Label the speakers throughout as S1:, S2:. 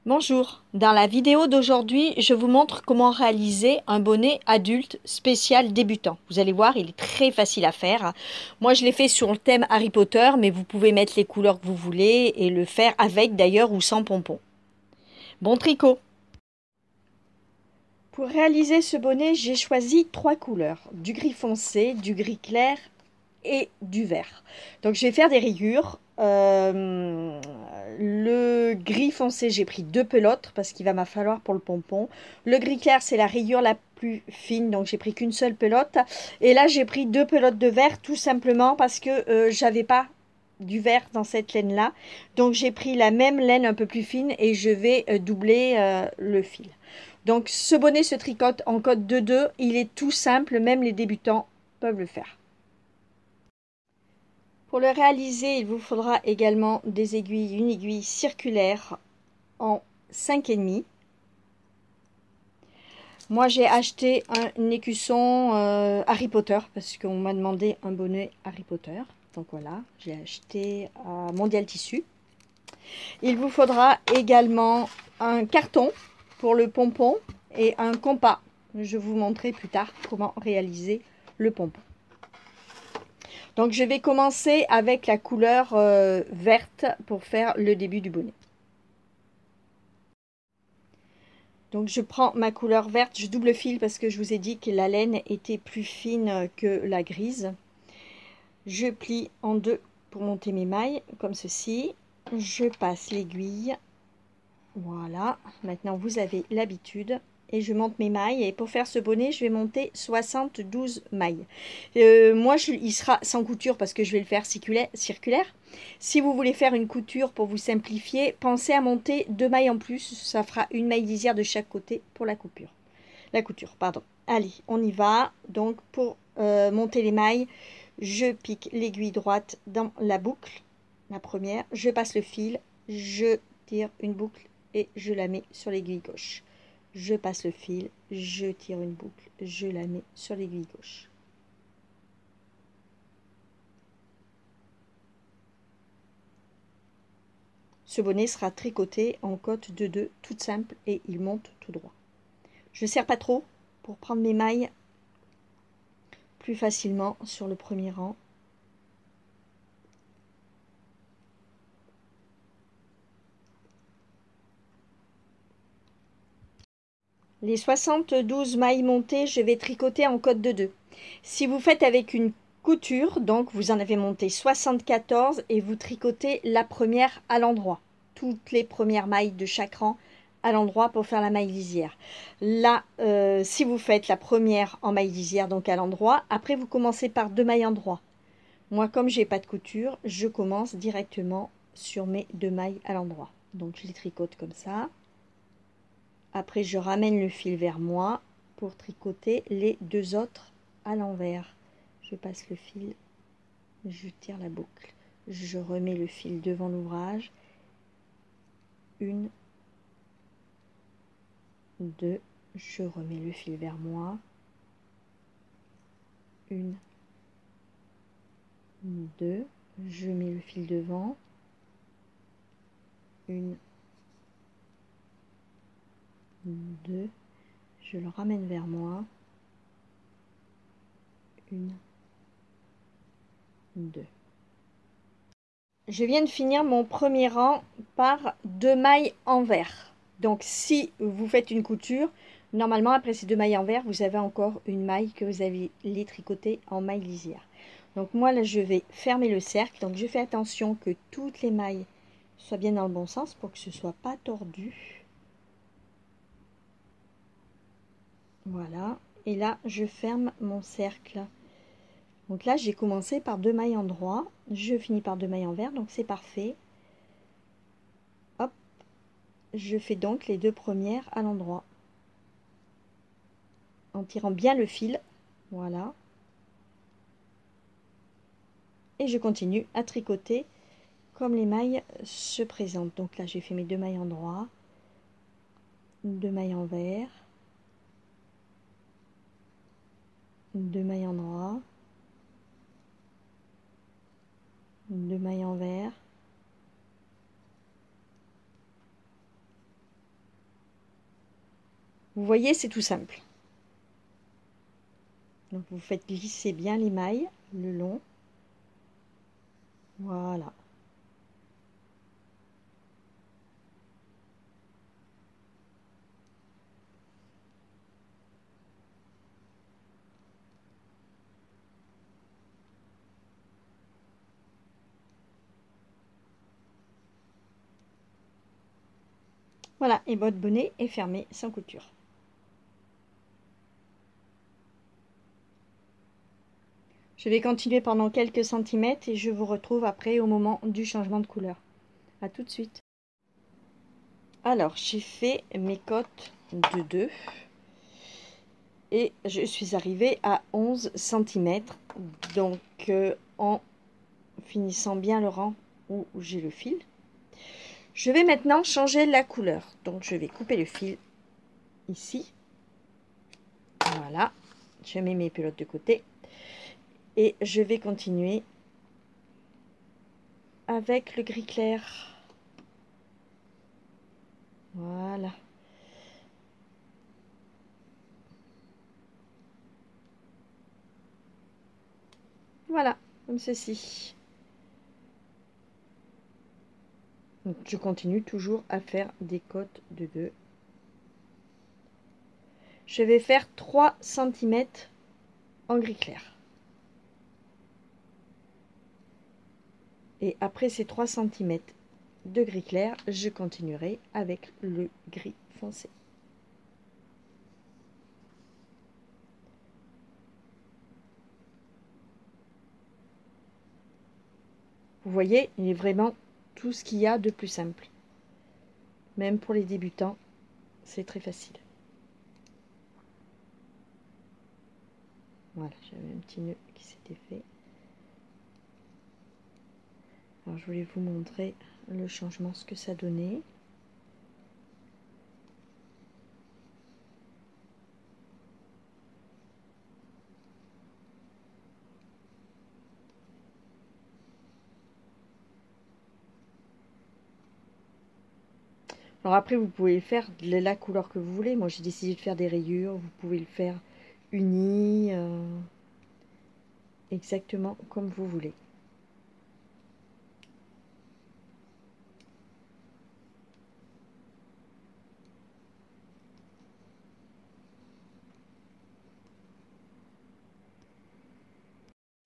S1: Bonjour, dans la vidéo d'aujourd'hui, je vous montre comment réaliser un bonnet adulte spécial débutant. Vous allez voir, il est très facile à faire. Moi, je l'ai fait sur le thème Harry Potter, mais vous pouvez mettre les couleurs que vous voulez et le faire avec d'ailleurs ou sans pompons. Bon tricot! Pour réaliser ce bonnet, j'ai choisi 3 couleurs, du gris foncé, du gris clair et du vert. Donc je vais faire des rayures. Le gris foncé, j'ai pris 2 pelotes parce qu'il va m'en falloir pour le pompon. Le gris clair, c'est la rayure la plus fine, donc j'ai pris qu'une seule pelote. Et là, j'ai pris 2 pelotes de vert tout simplement parce que j'avais pas du vert dans cette laine-là. Donc j'ai pris la même laine un peu plus fine et je vais doubler le fil. Donc ce bonnet se tricote en code 2-2. Il est tout simple, même les débutants peuvent le faire. Pour le réaliser, il vous faudra également des aiguilles, une aiguille circulaire en 5,5. Moi, j'ai acheté un écusson Harry Potter parce qu'on m'a demandé un bonnet Harry Potter. Donc voilà, j'ai acheté à Mondial Tissu. Il vous faudra également un carton pour le pompon et un compas. Je vous montrerai plus tard comment réaliser le pompon. Donc je vais commencer avec la couleur verte pour faire le début du bonnet. Donc je prends ma couleur verte, je double fil parce que je vous ai dit que la laine était plus fine que la grise. Je plie en deux pour monter mes mailles comme ceci. Je passe l'aiguille. Voilà, maintenant vous avez l'habitude. Et je monte mes mailles. Et pour faire ce bonnet, je vais monter 72 mailles. Moi, il sera sans couture parce que je vais le faire circulaire. Si vous voulez faire une couture pour vous simplifier, pensez à monter 2 mailles en plus. Ça fera une maille lisière de chaque côté pour la couture. Allez, on y va. Donc, pour monter les mailles, je pique l'aiguille droite dans la boucle. La première, je passe le fil, je tire une boucle et je la mets sur l'aiguille gauche. Je passe le fil, je tire une boucle, je la mets sur l'aiguille gauche. Ce bonnet sera tricoté en cotte de 2, toute simple, et il monte tout droit. Je ne serre pas trop pour prendre mes mailles plus facilement sur le premier rang. Les 72 mailles montées, je vais tricoter en cotte de 2. Si vous faites avec une couture, donc vous en avez monté 74 et vous tricotez la première à l'endroit. Toutes les premières mailles de chaque rang à l'endroit pour faire la maille lisière. Là, si vous faites la première en maille lisière, donc à l'endroit, après vous commencez par 2 mailles endroit. Moi, comme j'ai pas de couture, je commence directement sur mes 2 mailles à l'endroit. Donc je les tricote comme ça. Après, je ramène le fil vers moi pour tricoter les 2 autres à l'envers. Je passe le fil, je tire la boucle, je remets le fil devant l'ouvrage. 1, 2, je remets le fil vers moi. 1, 2, je mets le fil devant. 1, 2, je le ramène vers moi. 1, 2. Je viens de finir mon premier rang par 2 mailles envers. Donc si vous faites une couture, normalement après ces 2 mailles envers, vous avez encore une maille que vous allez les tricoter en maille lisière. Donc moi là je vais fermer le cercle. Donc je fais attention que toutes les mailles soient bien dans le bon sens pour que ce ne soit pas tordu. Voilà. Et là je ferme mon cercle. Donc là, j'ai commencé par 2 mailles endroit, je finis par 2 mailles envers, donc c'est parfait. Hop, je fais donc les 2 premières à l'endroit. En tirant bien le fil, voilà. Et je continue à tricoter comme les mailles se présentent. Donc là, j'ai fait mes 2 mailles endroit, 2 mailles envers, 2 mailles endroit, 2 mailles envers, Vous voyez, c'est tout simple. Donc vous faites glisser bien les mailles le long. Voilà. Voilà, et votre bonnet est fermé sans couture. Je vais continuer pendant quelques centimètres et je vous retrouve après au moment du changement de couleur. A tout de suite. Alors, j'ai fait mes côtes de 2 et je suis arrivée à 11 centimètres. Donc, en finissant bien le rang où j'ai le fil, je vais maintenant changer la couleur. Donc, je vais couper le fil ici. Voilà, je mets mes pelotes de côté et je vais continuer avec le gris clair. Voilà. Voilà, comme ceci. Donc, je continue toujours à faire des côtes de 2. Je vais faire 3 cm en gris clair. Et après ces 3 cm de gris clair, je continuerai avec le gris foncé. Vous voyez, il est vraiment tout ce qu'il y a de plus simple. Même pour les débutants, c'est très facile. Voilà, j'avais un petit nœud qui s'était fait. Alors, je voulais vous montrer le changement, ce que ça donnait. Alors après, vous pouvez faire de la couleur que vous voulez. Moi, j'ai décidé de faire des rayures. Vous pouvez le faire uni, exactement comme vous voulez.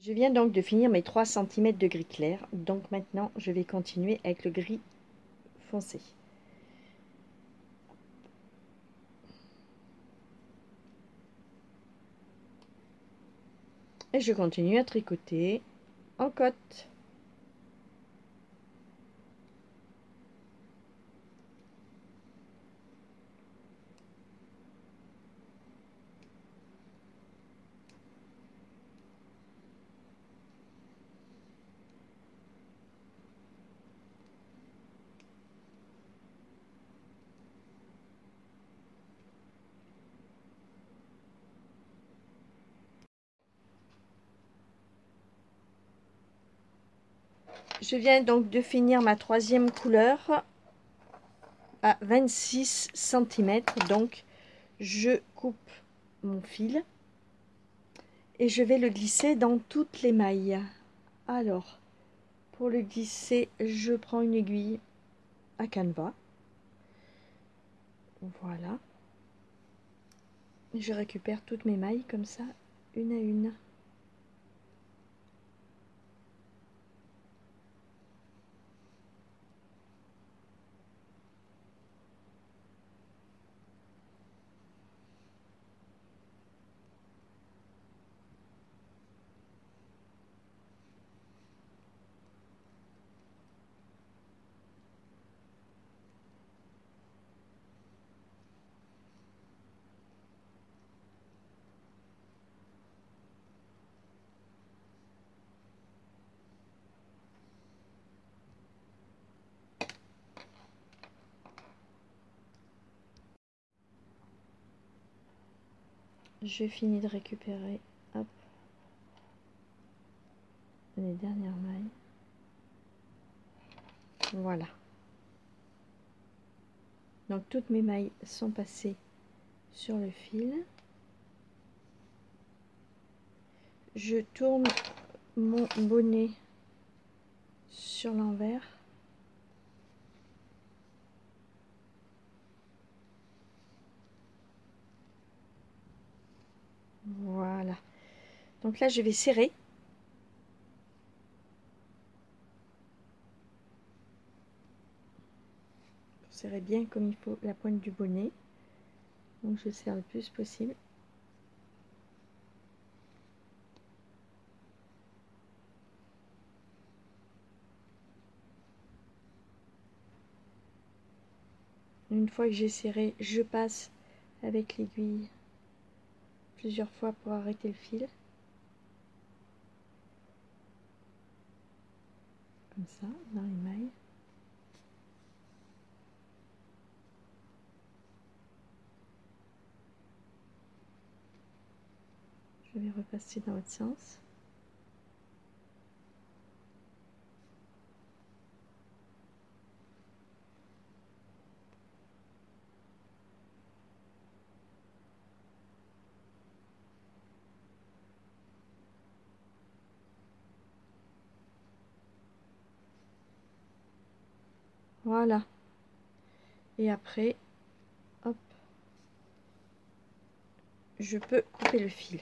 S1: Je viens donc de finir mes 3 cm de gris clair. Donc maintenant, je vais continuer avec le gris foncé. Et je continue à tricoter en côte. Je viens donc de finir ma 3e couleur à 26 cm. Donc, je coupe mon fil et je vais le glisser dans toutes les mailles. Alors, pour le glisser, je prends une aiguille à canevas. Voilà. Je récupère toutes mes mailles comme ça, une à une. Je finis de récupérer, hop, les dernières mailles. Voilà. Donc toutes mes mailles sont passées sur le fil. Je tourne mon bonnet sur l'envers. Voilà. Donc là, je vais serrer. Pour serrer bien comme il faut la pointe du bonnet. Donc je serre le plus possible. Une fois que j'ai serré, je passe avec l'aiguille plusieurs fois pour arrêter le fil. Comme ça, dans les mailles. Je vais repasser dans l'autre sens. Voilà. Et après, hop, je peux couper le fil.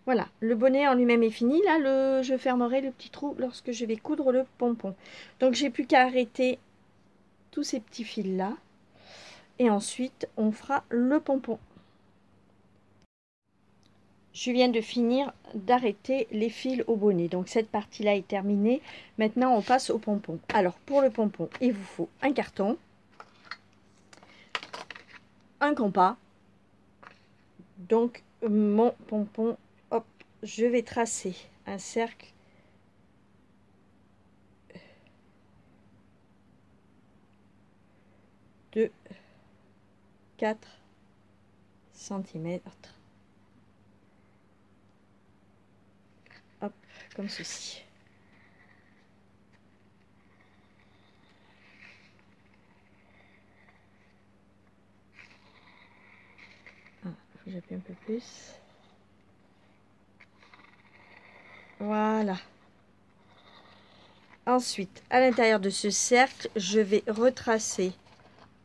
S1: Voilà, le bonnet en lui-même est fini. Là, je fermerai le petit trou lorsque je vais coudre le pompon. Donc, j'ai plus qu'à arrêter tous ces petits fils-là. Et ensuite, on fera le pompon. Je viens de finir d'arrêter les fils au bonnet. Donc, cette partie-là est terminée. Maintenant, on passe au pompon. Alors, pour le pompon, il vous faut un carton, un compas. Donc, mon pompon, hop, je vais tracer un cercle de 4 cm. Hop, comme ceci. Ah, il faut que j'appuie un peu plus. Voilà. Ensuite, à l'intérieur de ce cercle, je vais retracer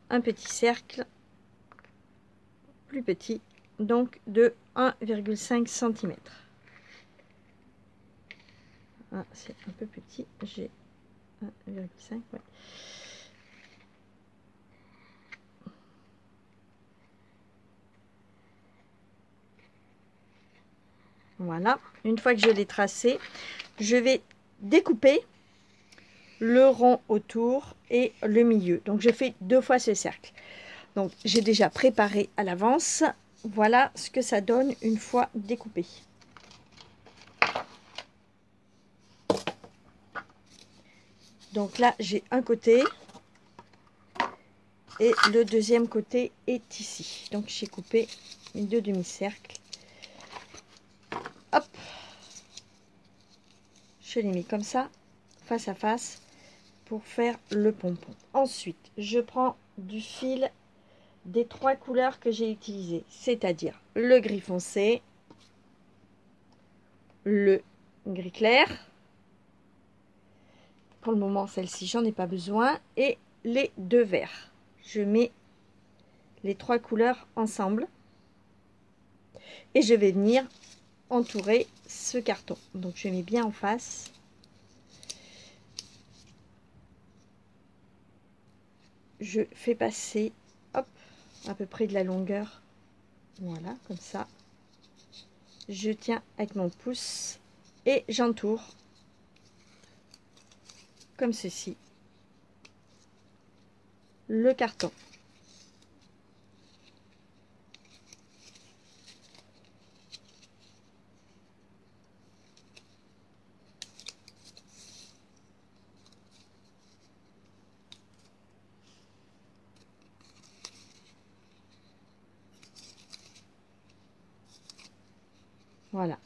S1: un petit cercle plus petit, donc de 1,5 cm. Ah, c'est un peu petit, j'ai 1,5, ouais. Voilà, une fois que je l'ai tracé, je vais découper le rond autour et le milieu. Donc je fais 2 fois ce cercle. Donc j'ai déjà préparé à l'avance. Voilà ce que ça donne une fois découpé. Donc là j'ai un côté et le deuxième côté est ici. Donc j'ai coupé mes 2 demi-cercles. Hop, je les mets comme ça, face à face, pour faire le pompon. Ensuite, je prends du fil des 3 couleurs que j'ai utilisées, c'est-à-dire le gris foncé, le gris clair. Pour le moment, celle-ci, j'en ai pas besoin. Et les 2 verts. Je mets les 3 couleurs ensemble. Et je vais venir entourer ce carton. Donc, je mets bien en face. Je fais passer, hop, à peu près de la longueur. Voilà, comme ça. Je tiens avec mon pouce et j'entoure comme ceci le carton. Voilà.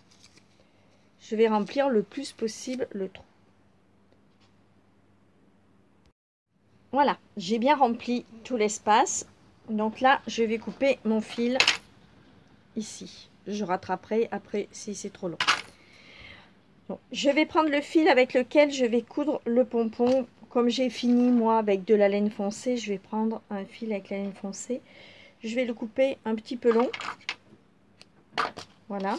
S1: Je vais remplir le plus possible le trou. Voilà, j'ai bien rempli tout l'espace. Donc là, je vais couper mon fil ici. Je rattraperai après si c'est trop long. Donc, je vais prendre le fil avec lequel je vais coudre le pompon. Comme j'ai fini moi avec de la laine foncée, je vais prendre un fil avec la laine foncée. Je vais le couper un petit peu long. Voilà.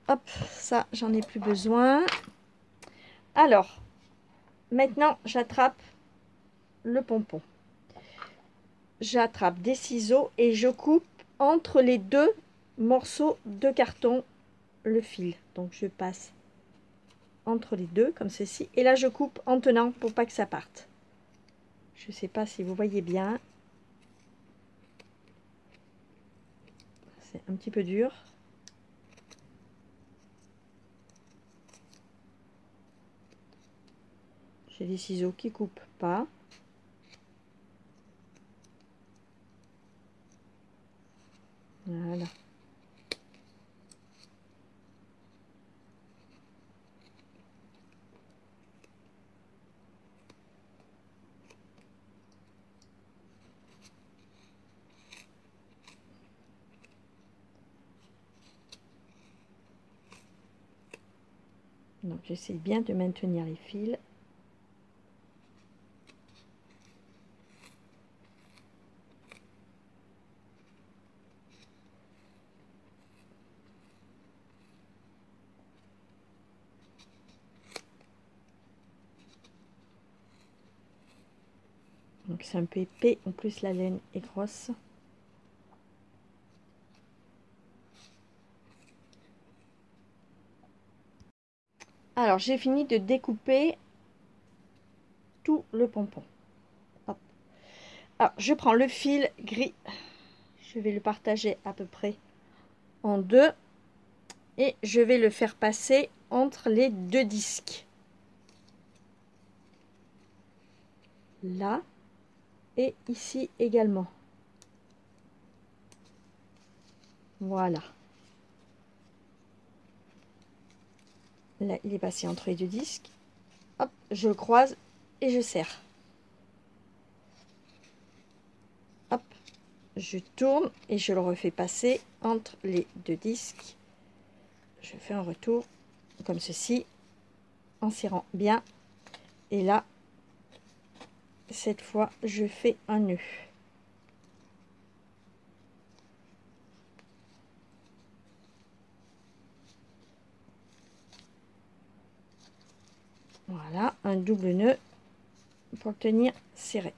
S1: Hop, ça, j'en ai plus besoin. Alors, maintenant, j'attrape le pompon. J'attrape des ciseaux et je coupe entre les deux morceaux de carton le fil. Donc, je passe entre les deux, comme ceci. Et là, je coupe en tenant pour pas que ça parte. Je ne sais pas si vous voyez bien. C'est un petit peu dur. J'ai des ciseaux qui coupent pas. Voilà. Donc j'essaie bien de maintenir les fils. Donc c'est un peu épais, en plus la laine est grosse. Alors j'ai fini de découper tout le pompon. Hop. Alors je prends le fil gris, je vais le partager à peu près en deux et je vais le faire passer entre les deux disques. Là et ici également. Voilà. Là, il est passé entre les deux disques. Hop, je le croise et je serre. Hop, je tourne et je le refais passer entre les deux disques. Je fais un retour comme ceci, en serrant bien. Et là, cette fois, je fais un nœud. Voilà, un double nœud pour le tenir serré.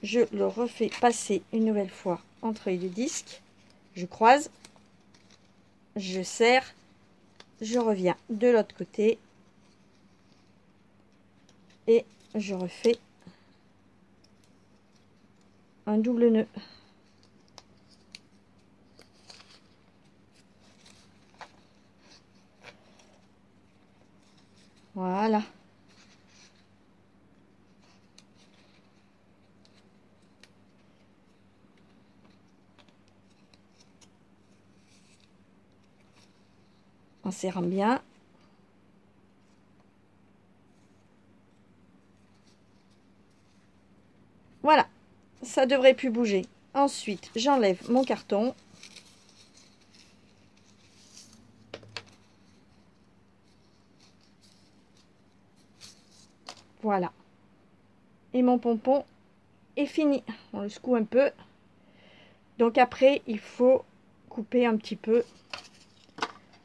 S1: Je le refais passer une nouvelle fois entre les deux disques. Je croise, je serre, je reviens de l'autre côté et je refais un double nœud. Voilà. En serrant bien. Voilà, ça devrait plus bouger. Ensuite, j'enlève mon carton. Voilà. Et mon pompon est fini. On le secoue un peu. Donc après, il faut couper un petit peu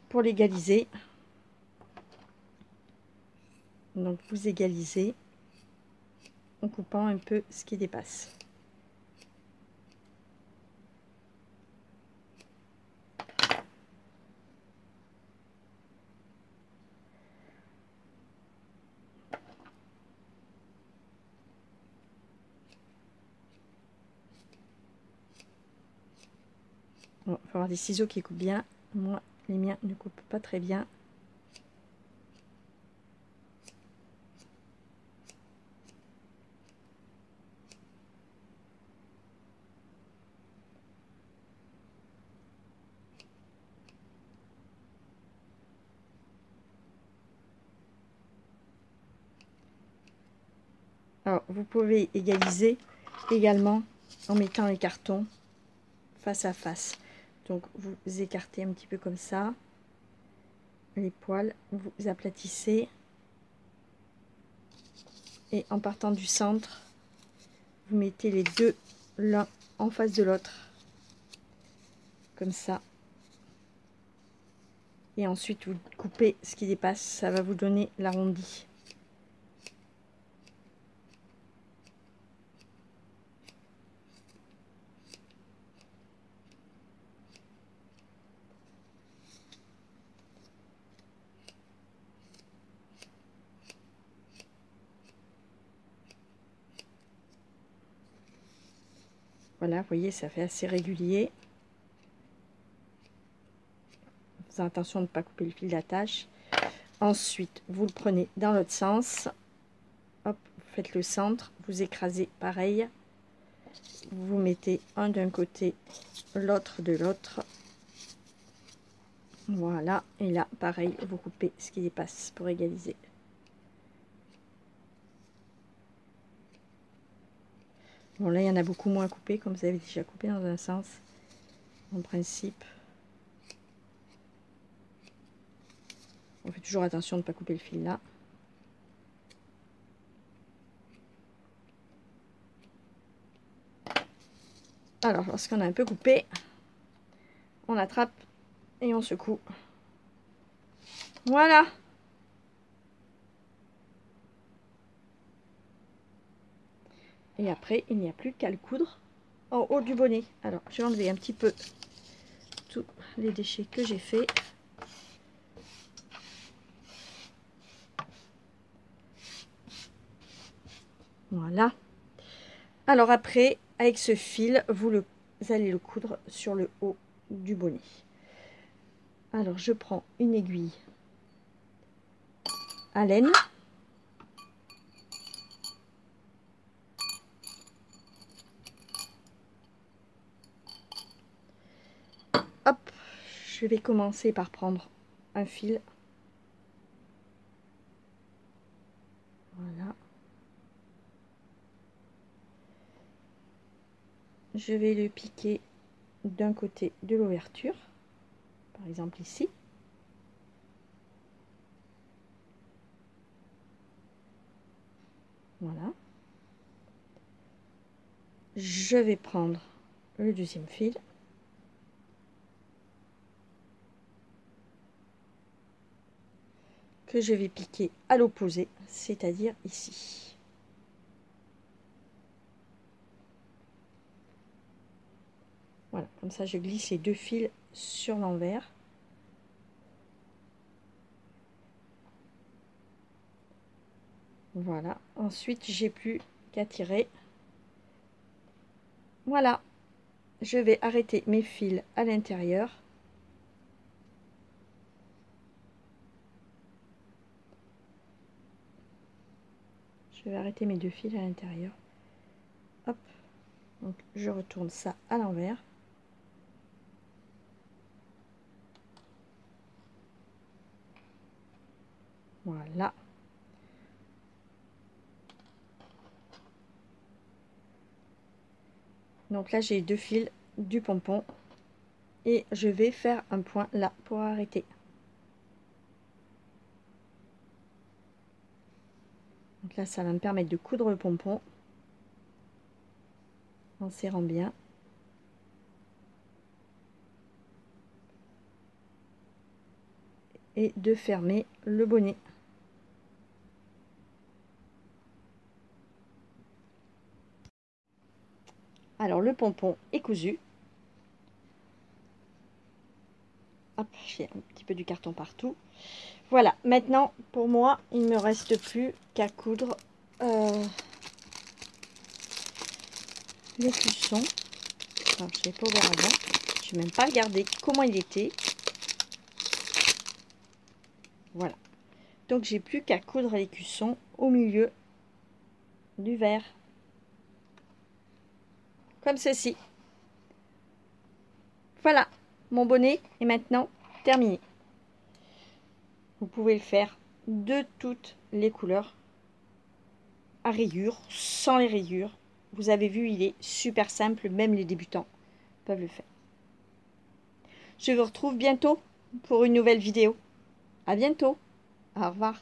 S1: pour l'égaliser. Donc vous égalisez en coupant un peu ce qui dépasse. Bon, il faut avoir des ciseaux qui coupent bien. Moi, les miens ne coupent pas très bien. Alors, vous pouvez égaliser également en mettant les cartons face à face. Donc, vous écartez un petit peu comme ça les poils, vous aplatissez et en partant du centre, vous mettez les deux l'un en face de l'autre, comme ça. Et ensuite, vous coupez ce qui dépasse, ça va vous donner l'arrondi. Voilà, vous voyez, ça fait assez régulier. Faites attention de ne pas couper le fil d'attache. Ensuite, vous le prenez dans l'autre sens. Hop, vous faites le centre, vous écrasez pareil. Vous mettez un d'un côté, l'autre de l'autre. Voilà, et là, pareil, vous coupez ce qui dépasse pour égaliser. Bon, là, il y en a beaucoup moins coupé, comme vous avez déjà coupé dans un sens, en principe. On fait toujours attention de ne pas couper le fil là. Alors, lorsqu'on a un peu coupé, on attrape et on secoue. Voilà. Et après, il n'y a plus qu'à le coudre en haut du bonnet. Alors, je vais enlever un petit peu tous les déchets que j'ai fait. Voilà. Alors après, avec ce fil, vous allez le coudre sur le haut du bonnet. Alors, je prends une aiguille à laine. Hop, je vais commencer par prendre un fil. Voilà. Je vais le piquer d'un côté de l'ouverture, par exemple ici. Voilà. Je vais prendre le deuxième fil. Que je vais piquer à l'opposé, c'est-à-dire ici. Voilà, comme ça je glisse les deux fils sur l'envers. Voilà, ensuite j'ai plus qu'à tirer. Voilà, je vais arrêter mes fils à l'intérieur. Je vais arrêter mes deux fils à l'intérieur. Hop, donc je retourne ça à l'envers. Voilà. Donc là, j'ai deux fils du pompon et je vais faire un point là pour arrêter. Donc là, ça va me permettre de coudre le pompon en serrant bien. Et de fermer le bonnet. Alors le pompon est cousu. Hop, j'ai un petit peu du carton partout. Voilà, maintenant pour moi, il ne me reste plus qu'à coudre l'écusson. Alors, je ne l'ai pas ouvert avant. Je n'ai même pas regardé comment il était. Voilà. Donc j'ai plus qu'à coudre l'écusson au milieu du verre. Comme ceci. Voilà, mon bonnet est maintenant terminé. Vous pouvez le faire de toutes les couleurs à rayures, sans les rayures. Vous avez vu, il est super simple, même les débutants peuvent le faire. Je vous retrouve bientôt pour une nouvelle vidéo. À bientôt. Au revoir.